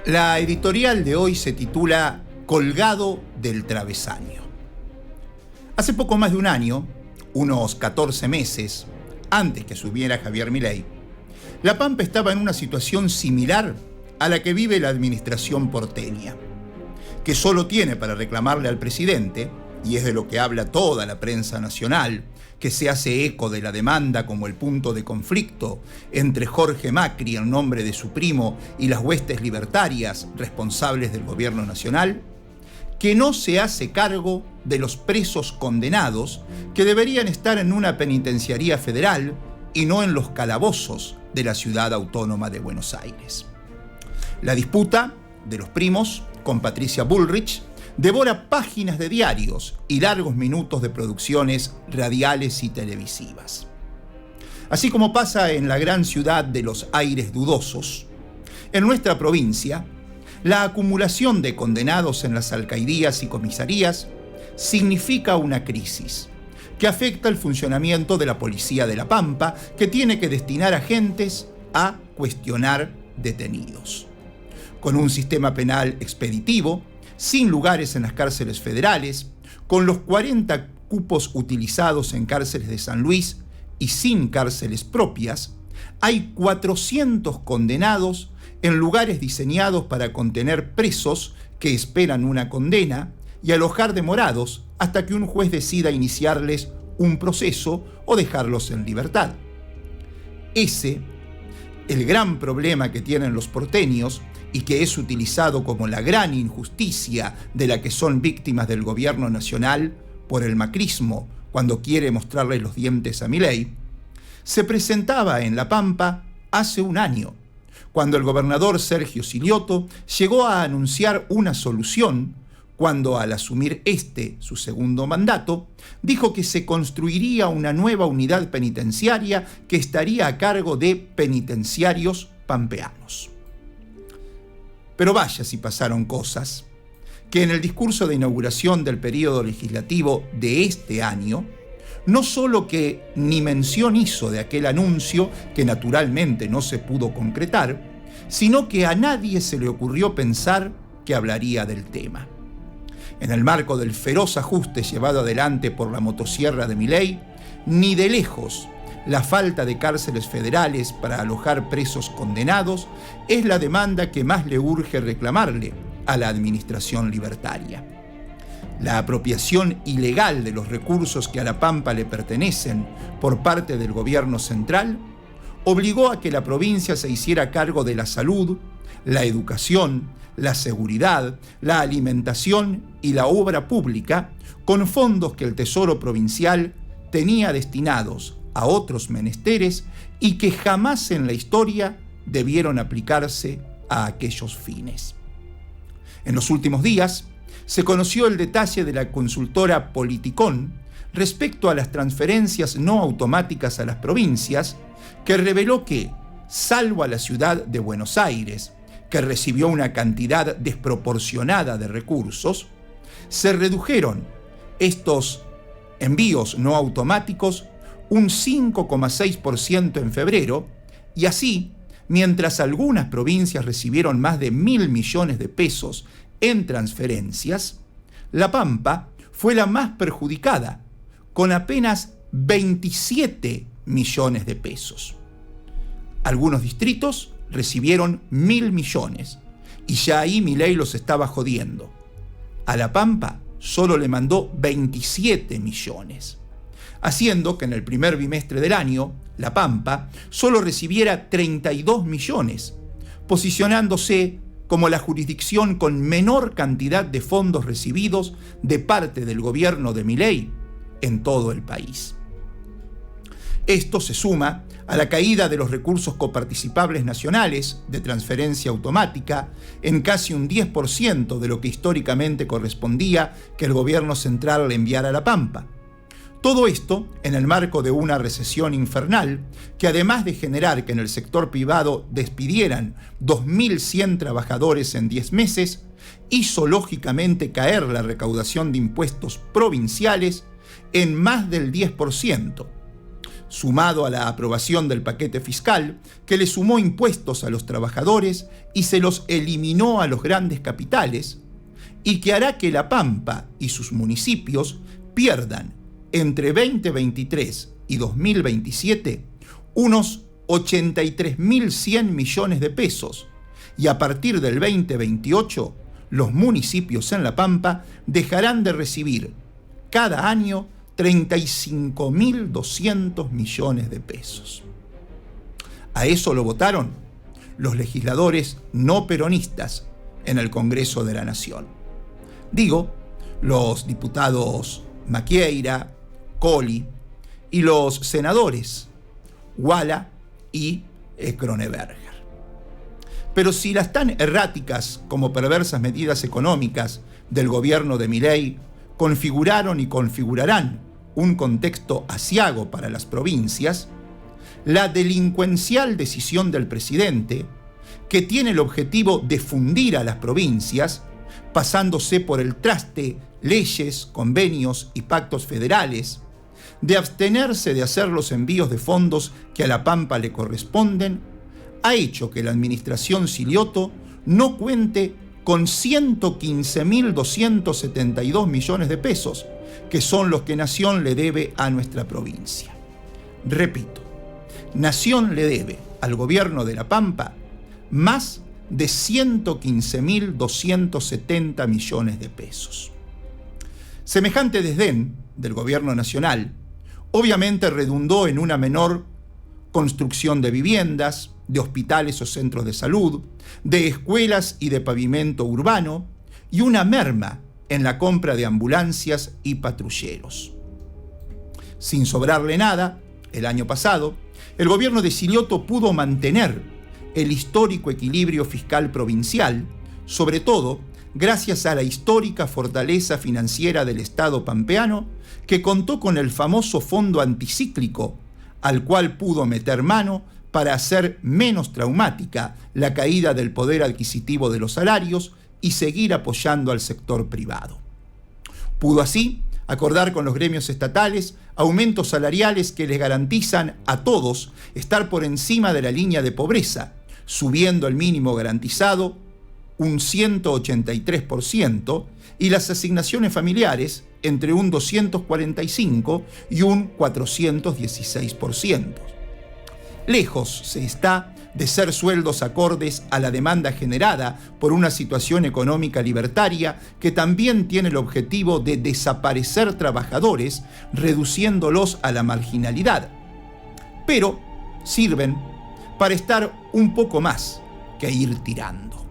La editorial de hoy se titula Colgado del travesaño. Hace poco más de un año, unos 14 meses, antes que asumiera Javier Milei, La Pampa estaba en una situación similar a la que vive la administración porteña, que solo tiene para reclamarle al presidente, y es de lo que habla toda la prensa nacional, que se hace eco de la demanda como el punto de conflicto entre Jorge Macri en nombre de su primo y las huestes libertarias responsables del gobierno nacional, que no se hace cargo de los presos condenados que deberían estar en una penitenciaría federal y no en los calabozos de la ciudad autónoma de Buenos Aires. La disputa de los primos con Patricia Bullrich devora páginas de diarios y largos minutos de producciones radiales y televisivas. Así como pasa en la gran ciudad de los aires dudosos, en nuestra provincia, la acumulación de condenados en las alcaldías y comisarías significa una crisis que afecta el funcionamiento de la policía de La Pampa, que tiene que destinar agentes a cuestionar detenidos. Con un sistema penal expeditivo, sin lugares en las cárceles federales, con los 40 cupos utilizados en cárceles de San Luis y sin cárceles propias, hay 400 condenados en lugares diseñados para contener presos que esperan una condena y alojar demorados hasta que un juez decida iniciarles un proceso o dejarlos en libertad. Ese, el gran problema que tienen los porteños, y que es utilizado como la gran injusticia de la que son víctimas del gobierno nacional por el macrismo cuando quiere mostrarle los dientes a Milei, se presentaba en La Pampa hace un año, cuando el gobernador Sergio Silioto llegó a anunciar una solución cuando, al asumir su segundo mandato, dijo que se construiría una nueva unidad penitenciaria que estaría a cargo de penitenciarios pampeanos. Pero vaya si pasaron cosas, que en el discurso de inauguración del periodo legislativo de este año, no solo que ni mención hizo de aquel anuncio, que naturalmente no se pudo concretar, sino que a nadie se le ocurrió pensar que hablaría del tema. En el marco del feroz ajuste llevado adelante por la motosierra de Milei, ni de lejos la falta de cárceles federales para alojar presos condenados es la demanda que más le urge reclamarle a la administración libertaria. La apropiación ilegal de los recursos que a La Pampa le pertenecen por parte del gobierno central obligó a que la provincia se hiciera cargo de la salud, la educación, la seguridad, la alimentación y la obra pública con fondos que el Tesoro Provincial tenía destinados a otros menesteres y que jamás en la historia debieron aplicarse a aquellos fines. En los últimos días se conoció el detalle de la consultora Politicón respecto a las transferencias no automáticas a las provincias, que reveló que, salvo a la ciudad de Buenos Aires, que recibió una cantidad desproporcionada de recursos, se redujeron estos envíos no automáticos un 5,6% en febrero, y así, mientras algunas provincias recibieron más de 1.000 millones de pesos en transferencias, La Pampa fue la más perjudicada, con apenas 27 millones de pesos. Algunos distritos recibieron 1.000 millones, y ya ahí Milei los estaba jodiendo. A La Pampa solo le mandó 27 millones. Haciendo que en el primer bimestre del año, La Pampa solo recibiera 32 millones, posicionándose como la jurisdicción con menor cantidad de fondos recibidos de parte del gobierno de Milei en todo el país. Esto se suma a la caída de los recursos coparticipables nacionales de transferencia automática en casi un 10% de lo que históricamente correspondía que el gobierno central le enviara a La Pampa. Todo esto en el marco de una recesión infernal que, además de generar que en el sector privado despidieran 2.100 trabajadores en 10 meses, hizo lógicamente caer la recaudación de impuestos provinciales en más del 10%. sumado a la aprobación del paquete fiscal, que le sumó impuestos a los trabajadores y se los eliminó a los grandes capitales, y que hará que La Pampa y sus municipios pierdan entre 2023 y 2027 unos 83.100 millones de pesos, y a partir del 2028 los municipios en La Pampa dejarán de recibir cada año 35.200 millones de pesos. A eso lo votaron los legisladores no peronistas en el Congreso de la Nación. Digo, los diputados Maquieira, Colli y los senadores Wala y Kroneberger. Pero si las tan erráticas como perversas medidas económicas del gobierno de Milei configuraron y configurarán un contexto aciago para las provincias, la delincuencial decisión del presidente, que tiene el objetivo de fundir a las provincias, pasándose por el traste leyes, convenios y pactos federales, de abstenerse de hacer los envíos de fondos que a La Pampa le corresponden, ha hecho que la administración Silioto no cuente con 115.272 millones de pesos, que son los que Nación le debe a nuestra provincia. Repito, Nación le debe al gobierno de La Pampa más de 115.270 millones de pesos. Semejante desdén del gobierno nacional obviamente redundó en una menor construcción de viviendas, de hospitales o centros de salud, de escuelas y de pavimento urbano, y una merma en la compra de ambulancias y patrulleros. Sin sobrarle nada, el año pasado, el gobierno de Silioto pudo mantener el histórico equilibrio fiscal provincial, sobre todo gracias a la histórica fortaleza financiera del Estado pampeano, que contó con el famoso fondo anticíclico, al cual pudo meter mano para hacer menos traumática la caída del poder adquisitivo de los salarios y seguir apoyando al sector privado. Pudo así acordar con los gremios estatales aumentos salariales que les garantizan a todos estar por encima de la línea de pobreza, subiendo el mínimo garantizado un 183% y las asignaciones familiares entre un 245 y un 416%. Lejos se está de ser sueldos acordes a la demanda generada por una situación económica libertaria que también tiene el objetivo de desaparecer trabajadores, reduciéndolos a la marginalidad. Pero sirven para estar un poco más que ir tirando.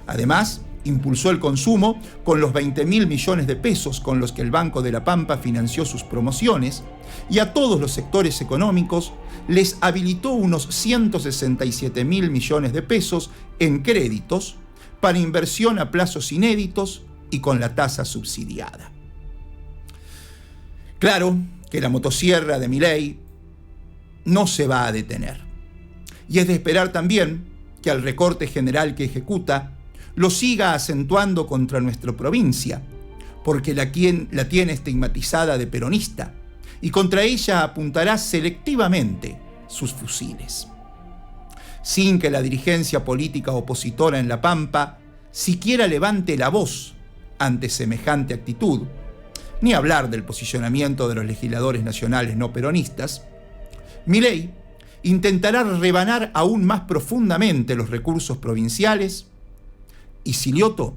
Además, impulsó el consumo con los 20.000 millones de pesos con los que el Banco de la Pampa financió sus promociones, y a todos los sectores económicos les habilitó unos 167.000 millones de pesos en créditos para inversión a plazos inéditos y con la tasa subsidiada. Claro que la motosierra de Milei no se va a detener, y es de esperar también que al recorte general que ejecuta lo siga acentuando contra nuestra provincia, porque la tiene estigmatizada de peronista, y contra ella apuntará selectivamente sus fusiles. Sin que la dirigencia política opositora en La Pampa siquiera levante la voz ante semejante actitud, ni hablar del posicionamiento de los legisladores nacionales no peronistas, Milei intentará rebanar aún más profundamente los recursos provinciales, y Silioto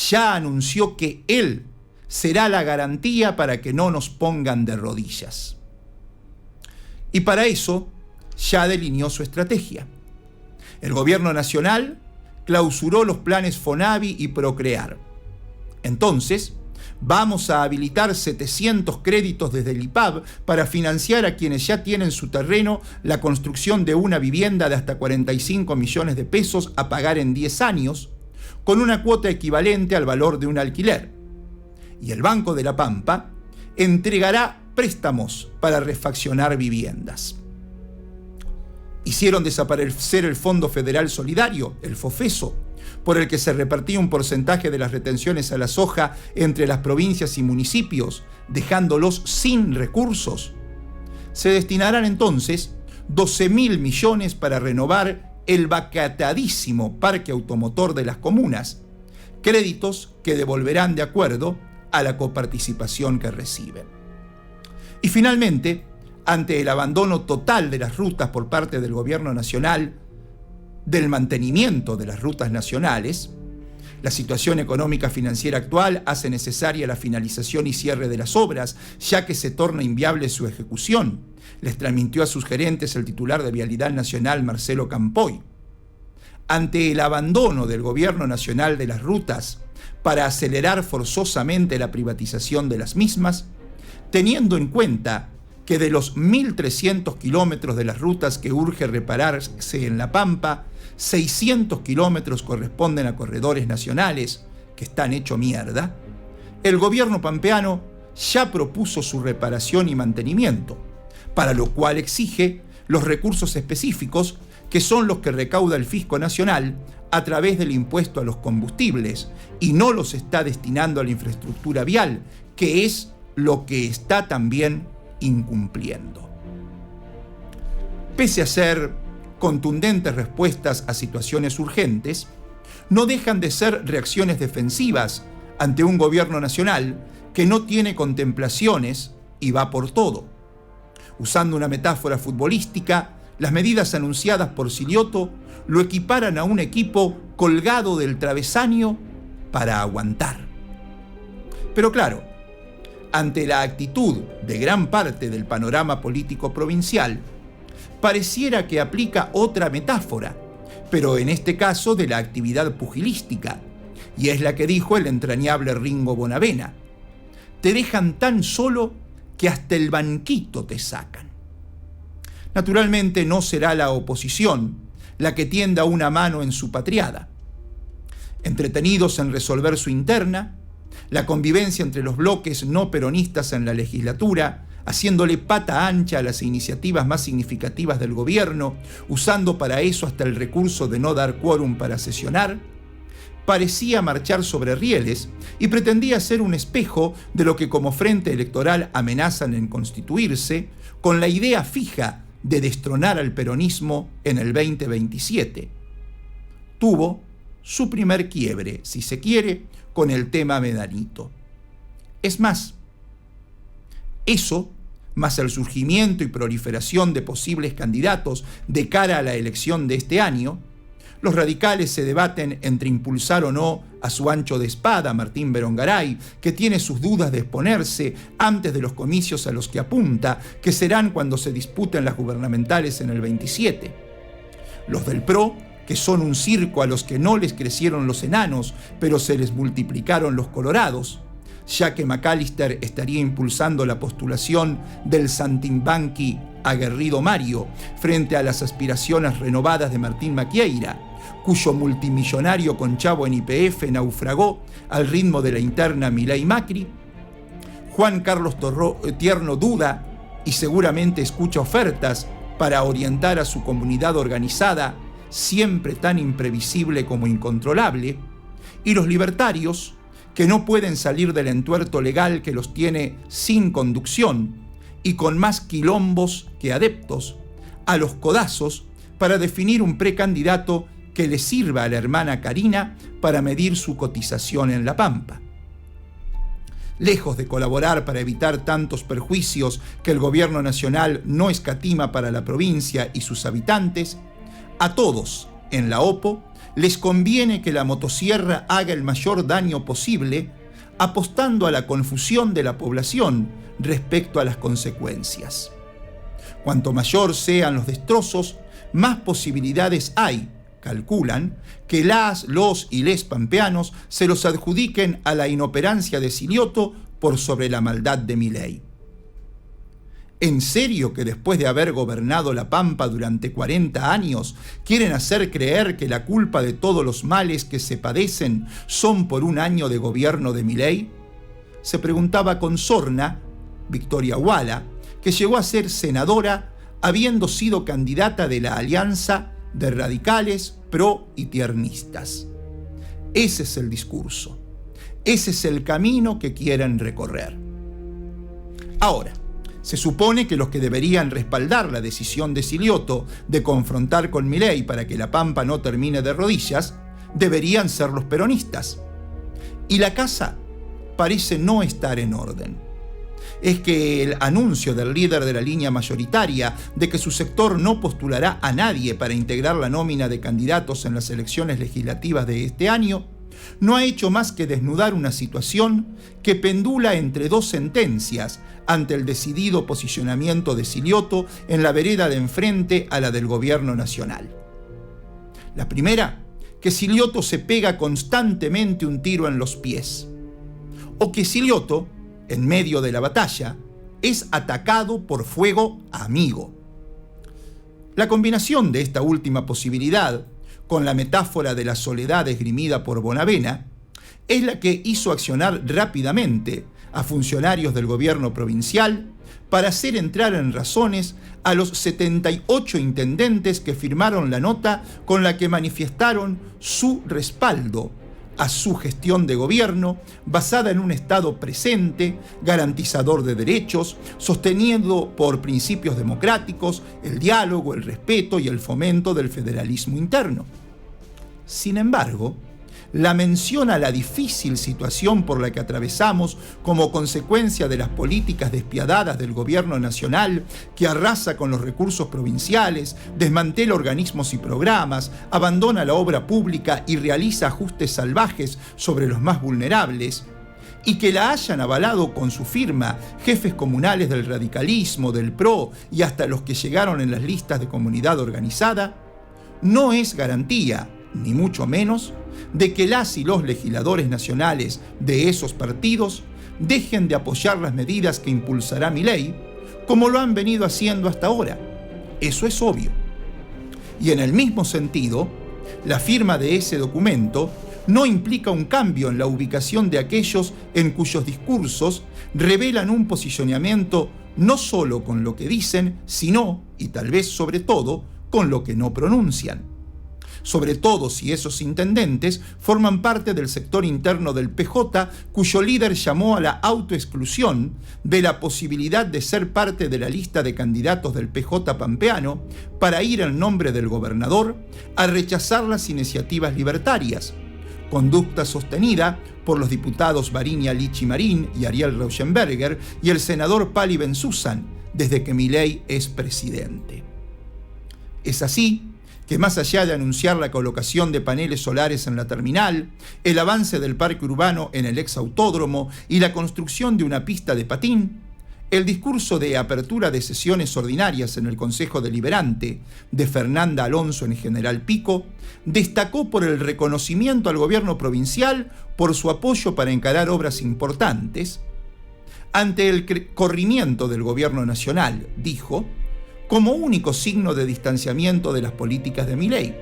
ya anunció que él será la garantía para que no nos pongan de rodillas. Y para eso ya delineó su estrategia. El gobierno nacional clausuró los planes Fonavi y Procrear. Entonces, vamos a habilitar 700 créditos desde el IPAB para financiar a quienes ya tienen su terreno la construcción de una vivienda de hasta 45 millones de pesos a pagar en 10 años, con una cuota equivalente al valor de un alquiler. Y el Banco de la Pampa entregará préstamos para refaccionar viviendas. Hicieron desaparecer el Fondo Federal Solidario, el FOFESO, por el que se repartía un porcentaje de las retenciones a la soja entre las provincias y municipios, dejándolos sin recursos. Se destinarán entonces 12.000 millones para renovar el vacatadísimo parque automotor de las comunas, créditos que devolverán de acuerdo a la coparticipación que reciben. Y finalmente, ante el abandono total de las rutas por parte del gobierno nacional, del mantenimiento de las rutas nacionales, la situación económica financiera actual hace necesaria la finalización y cierre de las obras, ya que se torna inviable su ejecución, les transmitió a sus gerentes el titular de Vialidad Nacional, Marcelo Campoy. Ante el abandono del gobierno nacional de las rutas para acelerar forzosamente la privatización de las mismas, teniendo en cuenta que de los 1.300 kilómetros de las rutas que urge repararse en La Pampa, 600 kilómetros corresponden a corredores nacionales que están hecho mierda, el gobierno pampeano ya propuso su reparación y mantenimiento, para lo cual exige los recursos específicos que son los que recauda el Fisco Nacional a través del impuesto a los combustibles y no los está destinando a la infraestructura vial, que es lo que está también incumpliendo. Pese a ser contundentes respuestas a situaciones urgentes, no dejan de ser reacciones defensivas ante un gobierno nacional que no tiene contemplaciones y va por todo. Usando una metáfora futbolística, las medidas anunciadas por Silioto lo equiparan a un equipo colgado del travesaño para aguantar. Pero claro, ante la actitud de gran parte del panorama político provincial, pareciera que aplica otra metáfora, pero en este caso de la actividad pugilística, y es la que dijo el entrañable Ringo Bonavena: te dejan tan solo que hasta el banquito te sacan. Naturalmente no será la oposición la que tienda una mano en su patriada. Entretenidos en resolver su interna, la convivencia entre los bloques no peronistas en la legislatura, haciéndole pata ancha a las iniciativas más significativas del gobierno, usando para eso hasta el recurso de no dar quórum para sesionar, parecía marchar sobre rieles y pretendía ser un espejo de lo que como frente electoral amenazan en constituirse, con la idea fija de destronar al peronismo en el 2027. Tuvo su primer quiebre, si se quiere, con el tema Medanito. Es más, eso, más el surgimiento y proliferación de posibles candidatos de cara a la elección de este año, los radicales se debaten entre impulsar o no a su ancho de espada a Martín Berongaray, que tiene sus dudas de exponerse antes de los comicios a los que apunta, que serán cuando se disputen las gubernamentales en el 27. Los del PRO, que son un circo a los que no les crecieron los enanos, pero se les multiplicaron los colorados, ya que McAllister estaría impulsando la postulación del saltimbanqui aguerrido Mario frente a las aspiraciones renovadas de Martín Maquieira, cuyo multimillonario conchavo en YPF naufragó al ritmo de la interna Milei Macri. Juan Carlos Tierno duda y seguramente escucha ofertas para orientar a su comunidad organizada, siempre tan imprevisible como incontrolable, y los libertarios, que no pueden salir del entuerto legal que los tiene sin conducción y con más quilombos que adeptos, a los codazos para definir un precandidato que le sirva a la hermana Karina para medir su cotización en La Pampa. Lejos de colaborar para evitar tantos perjuicios que el gobierno nacional no escatima para la provincia y sus habitantes, a todos en la OPO les conviene que la motosierra haga el mayor daño posible, apostando a la confusión de la población respecto a las consecuencias. Cuanto mayor sean los destrozos, más posibilidades hay, calculan, que los y les pampeanos se los adjudiquen a la inoperancia de Silioto por sobre la maldad de Milei. ¿En serio que después de haber gobernado La Pampa durante 40 años quieren hacer creer que la culpa de todos los males que se padecen son por un año de gobierno de Milei? Se preguntaba con sorna Victoria Huala, que llegó a ser senadora habiendo sido candidata de la alianza de radicales, pro y tiernistas. Ese es el discurso. Ese es el camino que quieren recorrer. Ahora, Se supone que los que deberían respaldar la decisión de Siliotto de confrontar con Milei para que la Pampa no termine de rodillas, deberían ser los peronistas. Y la casa parece no estar en orden. Es que el anuncio del líder de la línea mayoritaria de que su sector no postulará a nadie para integrar la nómina de candidatos en las elecciones legislativas de este año no ha hecho más que desnudar una situación que pendula entre dos sentencias ante el decidido posicionamiento de Siliotto en la vereda de enfrente a la del gobierno nacional. La primera, que Siliotto se pega constantemente un tiro en los pies, o que Siliotto, en medio de la batalla, es atacado por fuego amigo. La combinación de esta última posibilidad con la metáfora de la soledad esgrimida por Bonavena es la que hizo accionar rápidamente a funcionarios del gobierno provincial para hacer entrar en razones a los 78 intendentes que firmaron la nota con la que manifestaron su respaldo a su gestión de gobierno basada en un Estado presente, garantizador de derechos, sostenido por principios democráticos, el diálogo, el respeto y el fomento del federalismo interno. Sin embargo, la mención a la difícil situación por la que atravesamos como consecuencia de las políticas despiadadas del gobierno nacional, que arrasa con los recursos provinciales, desmantela organismos y programas, abandona la obra pública y realiza ajustes salvajes sobre los más vulnerables, y que la hayan avalado con su firma jefes comunales del radicalismo, del PRO y hasta los que llegaron en las listas de comunidad organizada, no es garantía, ni mucho menos, de que las y los legisladores nacionales de esos partidos dejen de apoyar las medidas que impulsará Milei, como lo han venido haciendo hasta ahora. Eso es obvio. Y en el mismo sentido, la firma de ese documento no implica un cambio en la ubicación de aquellos en cuyos discursos revelan un posicionamiento no solo con lo que dicen, sino, y tal vez sobre todo, con lo que no pronuncian. Sobre todo si esos intendentes forman parte del sector interno del PJ, cuyo líder llamó a la autoexclusión de la posibilidad de ser parte de la lista de candidatos del PJ pampeano para ir en nombre del gobernador a rechazar las iniciativas libertarias, conducta sostenida por los diputados Varinia Lichi Marín y Ariel Rauschenberger y el senador Pali Bensusan desde que Milei es presidente. Es así que más allá de anunciar la colocación de paneles solares en la terminal, el avance del parque urbano en el ex autódromo y la construcción de una pista de patín, el discurso de apertura de sesiones ordinarias en el Consejo Deliberante de Fernanda Alonso en General Pico destacó por el reconocimiento al gobierno provincial por su apoyo para encarar obras importantes. Ante el corrimiento del gobierno nacional, dijo, como único signo de distanciamiento de las políticas de Milei.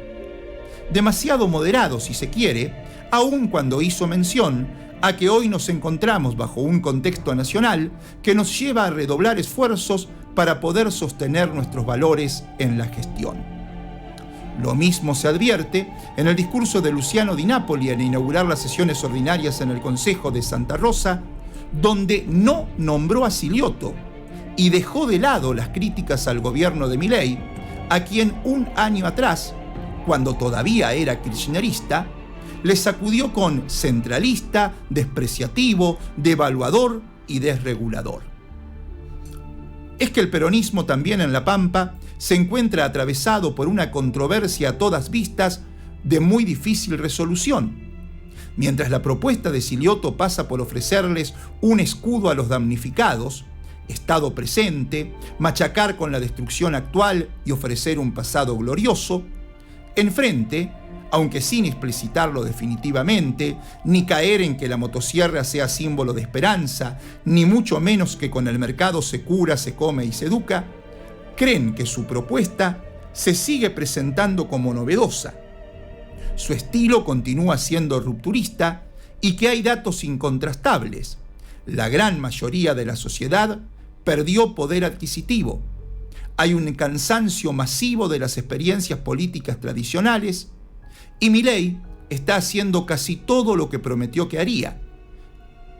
Demasiado moderado, si se quiere, aun cuando hizo mención a que hoy nos encontramos bajo un contexto nacional que nos lleva a redoblar esfuerzos para poder sostener nuestros valores en la gestión. Lo mismo se advierte en el discurso de Luciano Di Napoli al inaugurar las sesiones ordinarias en el Consejo de Santa Rosa, donde no nombró a Siliotto y dejó de lado las críticas al gobierno de Milei, a quien un año atrás, cuando todavía era kirchnerista, le sacudió con centralista, despreciativo, devaluador y desregulador. Es que el peronismo también en La Pampa se encuentra atravesado por una controversia a todas vistas de muy difícil resolución. Mientras la propuesta de Siliotto pasa por ofrecerles un escudo a los damnificados, Estado presente, machacar con la destrucción actual y ofrecer un pasado glorioso, enfrente, aunque sin explicitarlo definitivamente, ni caer en que la motosierra sea símbolo de esperanza, ni mucho menos que con el mercado se cura, se come y se educa, creen que su propuesta se sigue presentando como novedosa. Su estilo continúa siendo rupturista y que hay datos incontrastables. La gran mayoría de la sociedad perdió poder adquisitivo. Hay un cansancio masivo de las experiencias políticas tradicionales y Milei está haciendo casi todo lo que prometió que haría.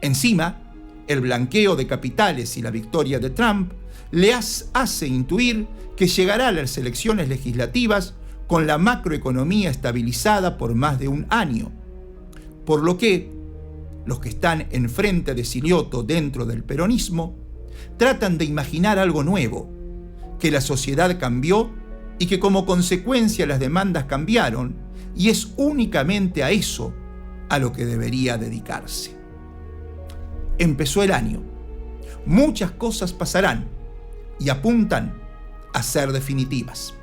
Encima, el blanqueo de capitales y la victoria de Trump hace intuir que llegará a las elecciones legislativas con la macroeconomía estabilizada por más de un año, por lo que los que están enfrente de Siniotto dentro del peronismo tratan de imaginar algo nuevo, que la sociedad cambió y que como consecuencia las demandas cambiaron, y es únicamente a eso a lo que debería dedicarse. Empezó el año. Muchas cosas pasarán y apuntan a ser definitivas.